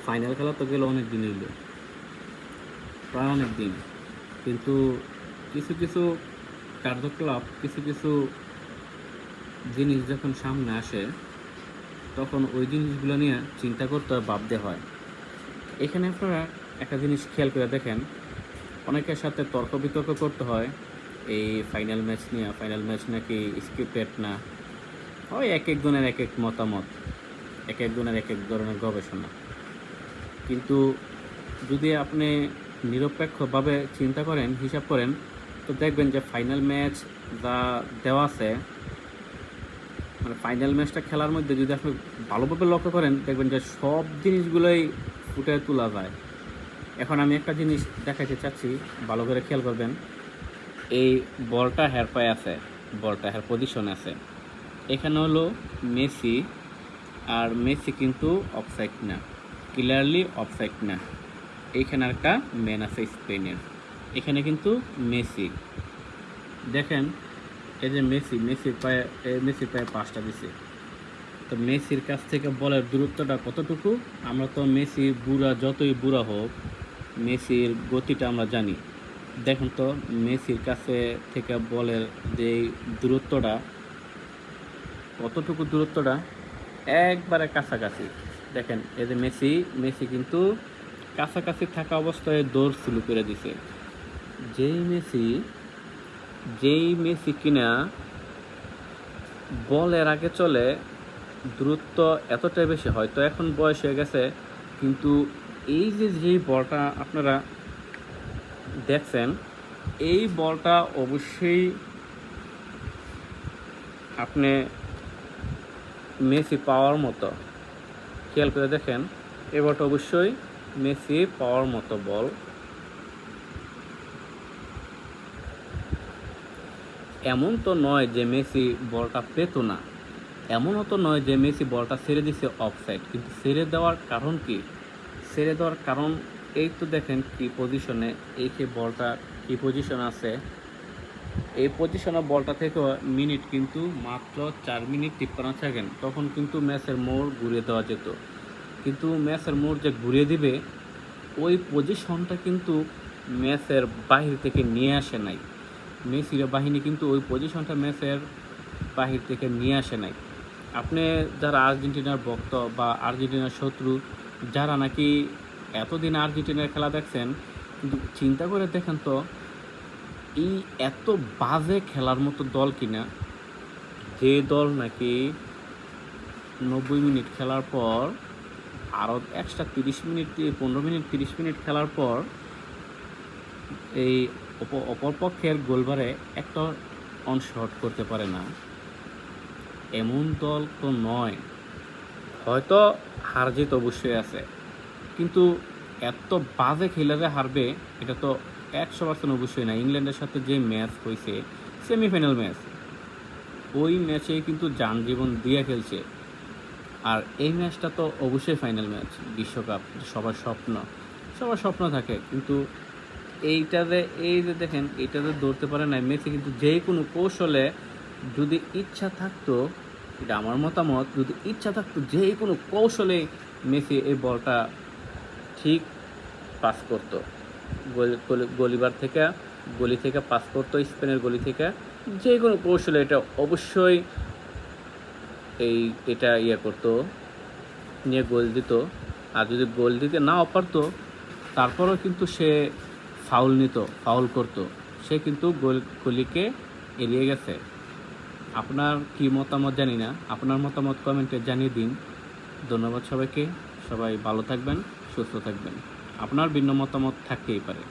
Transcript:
Final খেলা তো গেল অনেক দিন হইল, প্রায় অনেক দিন। কিন্তু কিছু কিছু কার্যকলাপ, কিছু কিছু জিনিস যখন সামনে আসে তখন ওই জিনিসগুলো নিয়ে চিন্তা করতে হয়, ভাবতে হয়। এখানে আপনারা একটা জিনিস খেয়াল করে দেখেন, অনেকের সাথে তর্ক বিতর্ক করতে হয় এই ফাইনাল ম্যাচ নিয়ে। ফাইনাল ম্যাচ নাকি স্ক্রিপ্টেড না, ওই এক একজনের এক এক মতামত, এক একজনের এক এক ধরনের গবেষণা। কিন্তু যদি আপনি নিরপেক্ষভাবে চিন্তা করেন, হিসাব করেন, তো দেখবেন যে ফাইনাল ম্যাচ যা দেওয়া আছে, মানে ফাইনাল ম্যাচটা খেলার মধ্যে যদি আপনি ভালোভাবে লক্ষ্য করেন, দেখবেন যে সব জিনিসগুলোই ফুটে তোলা যায়। এখন আমি একটা জিনিস দেখাতে চাচ্ছি, ভালো করে খেয়াল করবেন। এই বলটা হেয়ার পায়ে আছে, বলটা হেয়ার পজিশনে আছে। এখানে হলো মেসি, আর মেসি কিন্তু অফসাইড না, ক্লিয়ারলি অফসাইড না। এইখানে একটা ম্যান আছে স্পেনের, এখানে কিন্তু মেসি। দেখেন এই যে মেসির পায়ে 5টা দিছে। তো মেসির কাছ থেকে বলের দূরত্বটা কতটুকু? আমরা তো মেসি বুড়া, যতই বুড়া হোক মেসির গতিটা আমরা জানি। দেখুন তো মেসির কাছে থেকে বলের যে দূরত্বটা, কতটুকু দূরত্বটা, একবারে কাছাকাছি। দেখেন এই যে মেসি কিন্তু কাছাকাছি থাকা অবস্থায় দৌড় শুরু করে দিছে। যেই মেসি কিনা বলের আগে চলে, দূরত্ব এতটাই বেশি, হয়তো এখন বয়স হয়ে গেছে, কিন্তু এই যেই বলটা আপনারা দেখছেন, এই বলটা অবশ্যই আপনি মেসি পাওয়ার মতো। খেয়াল করে দেখেন, এই বলটা অবশ্যই মেসি পাওয়ার মতো বল। এমন তো নয় যে মেসি বলটা পেত না, এমনও তো নয় যে মেসি বলটা ছেড়ে দিছে অফসাইড। কিন্তু ছেড়ে দেওয়ার কারণ কি? ছেড়ে দেওয়ার কারণ এই তো দেখেন কি পজিশনে, এই যে বলটা কি পজিশন আছে, এই পজিশনে বলটা থেকে মিনিট কিন্তু মাত্র 4 মিনিট 53 সেকেন্ড। তখন কিন্তু ম্যাচের মোড় ঘুরিয়ে দেওয়া যেত, কিন্তু ম্যাচের মোড় যে ঘুরিয়ে দিবে ওই পজিশনটা কিন্তু ম্যাচের বাহির থেকে নিয়ে আসে নাই। মেসির বাহিনী কিন্তু ওই পজিশনটা ম্যাচের বাহির থেকে নিয়ে আসে নাই। আপনি যারা আর্জেন্টিনার ভক্ত বা আর্জেন্টিনার শত্রু, যারা নাকি এতদিন আর্জেন্টিনার খেলা দেখছেন, কিন্তু চিন্তা করে দেখেন তো এই এত বাজে খেলার মতো দল কিনা, যে দল নাকি 90 মিনিট খেলার পর আরও এক্সট্রা 30 মিনিট 15 মিনিট 30 মিনিট খেলার পর এই অপরপক্ষের গোলবারে একটা অনশট করতে পারে না, এমন দল তো নয়। হয়তো হার জিত অবশ্যই আছে, কিন্তু এত বাজে খেলারে হারবে এটা তো 100% অবশ্যই না। ইংল্যান্ডের সাথে যে ম্যাচ হয়েছে, সেমিফাইনাল ম্যাচ, ওই ম্যাচে কিন্তু যানজীবন দিয়ে খেলছে। আর এই ম্যাচটা তো অবশ্যই ফাইনাল ম্যাচ, বিশ্বকাপ, সবার স্বপ্ন থাকে। কিন্তু এইটাতে এই যে দেখেন, এইটাতে ধরতে পারে না মেসি। কিন্তু যে কোনো কৌশলে যদি ইচ্ছা থাকতো, এটা আমার মতামত, যদি ইচ্ছা থাকতো যে কোনো কৌশলে মেসি এই বলটা ঠিক পাস করতো, গলি থেকে পাস করতো, স্পেনের গলি থেকে যে কোনো কৌশলে এটা অবশ্যই এটা করতো, নিয়ে গোল দিত। আর যদি গোল দিতে নাও পারতো, তারপরেও কিন্তু সে ফাউল করতো, সে কিন্তু গলিকে এড়িয়ে গেছে। আপনার কি মতামত জানি না, আপনার মতামত কমেন্টে জানিয়ে দিন। ধন্যবাদ সবাইকে। সবাই ভালো থাকবেন, সুস্থ থাকবেন। আপনার ভিন্ন মতামত থাকতেই পারে।